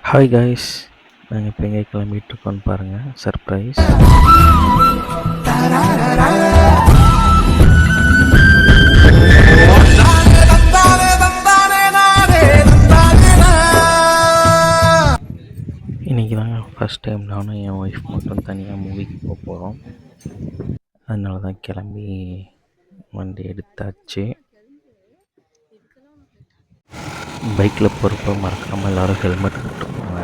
Hi guys, நாங்கள் இப்போ எங்கே கிளம்பிகிட்ருக்கோன்னு பாருங்கள். சர்ப்ரைஸ். இன்றைக்கி தாங்க ஃபஸ்ட் டைம் நானும் என் ஒய்ஃப் மட்டும் தனியாக மூவிக்கு போக போகிறோம். அதனால தான் கிளம்பி வண்டி எடுத்தாச்சு. பைக்கில் போகிறப்ப மறக்காமல் எல்லோரும் ஹெல்மெட் போட்டுக்கோங்க,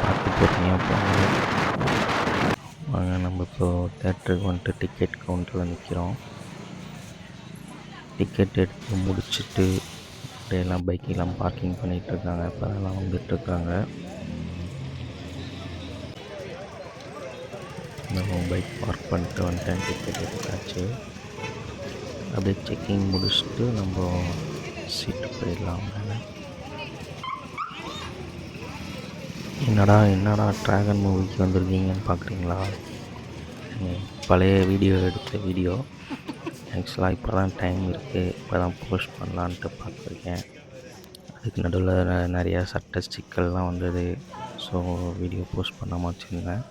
பார்த்து பொறுமையாக போங்க. வாங்க, நம்ம இப்போது தேட்டருக்கு வந்துட்டு டிக்கெட் கவுண்டரில் நிற்கிறோம். டிக்கெட் எடுத்து முடிச்சுட்டு அப்படியெல்லாம் பைக்கெல்லாம் பார்க்கிங் பண்ணிகிட்ருக்காங்க. இப்போ அதெல்லாம் வந்துட்டுருக்காங்க. நம்ம பைக் பார்க் பண்ணிட்டு வந்துட்டேன். டிக்கெட் எடுத்தாச்சு. அப்படியே செக்கிங் முடிச்சுட்டு நம்ம சீட்டு போயிடலாம். என்னடா ட்ராகன் மூவிக்கு வந்திருக்கீங்கன்னு பார்க்குறீங்களா? பழைய எடுத்த வீடியோ ஆக்சுவலாக இப்போ தான் டைம் இருக்குது, இப்போ தான் போஸ்ட் பண்ணலான்ட்டு பார்த்துருக்கேன். அதுக்கு நடுவில் நிறையா சட்ட சிக்கல்லாம் வந்தது. ஸோ வீடியோ போஸ்ட் பண்ணாமல் வச்சுருந்தேன்.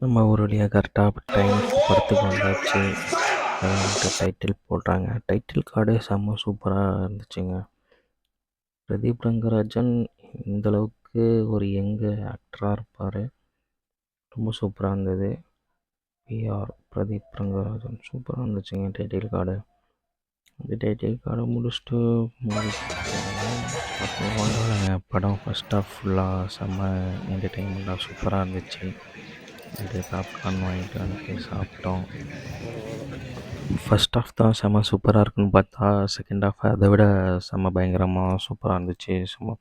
நம்ம ஒரு வழியாக கரெக்டாக டைமுக்கு படத்துக்கு வந்தாச்சு. வந்துட்டு டைட்டில் போடுறாங்க. டைட்டில் கார்டே செம்ம சூப்பராக இருந்துச்சுங்க. பிரதீப் ரங்கராஜன் இந்தளவுக்கு ஒரு யங்கு ஆக்டராக இருப்பார். ரொம்ப சூப்பராக இருந்தது. பிஆர் பிரதீப் ரங்கராஜன் சூப்பராக இருந்துச்சுங்க டைட்டில் கார்டு. அந்த டைட்டில் கார்டை முடிச்சுட்டு படம் ஃபஸ்ட் ஆஃப் ஃபுல்லாக செம்ம என்டர்டெயின்மெண்ட்டாக சூப்பராக இருந்துச்சு. இது பாப்கார்ன் வாங்கிட்டு வந்து சாப்பிட்டோம். ஃபஸ்ட் ஆஃப் தான் செம்ம சூப்பராக இருக்குன்னு பார்த்தா செகண்ட் ஆஃப் அதை விட செம்ம பயங்கரமாக சூப்பராக இருந்துச்சு. சும்மா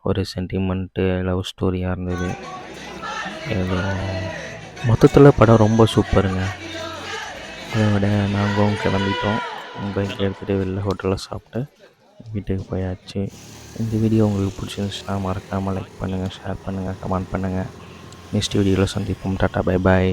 ஒரு சென்டிமெண்ட்டு லவ் ஸ்டோரியாக இருந்தது. ஏதோ மொத்தத்தில் படம் ரொம்ப சூப்பருங்க. அதை விட நாங்களும் கிளம்பிட்டோம். பைக் எடுத்துகிட்டு வெளில ஹோட்டலில் சாப்பிட்டு வீட்டுக்கு போயாச்சு. இந்த வீடியோ உங்களுக்கு பிடிச்சிருந்துச்சுன்னா மறக்காமல் லைக் பண்ணுங்கள், ஷேர் பண்ணுங்கள், கமெண்ட் பண்ணுங்கள். நெக்ஸ்ட் வீடியோவில் சந்திப்போம். Tata, bye bye.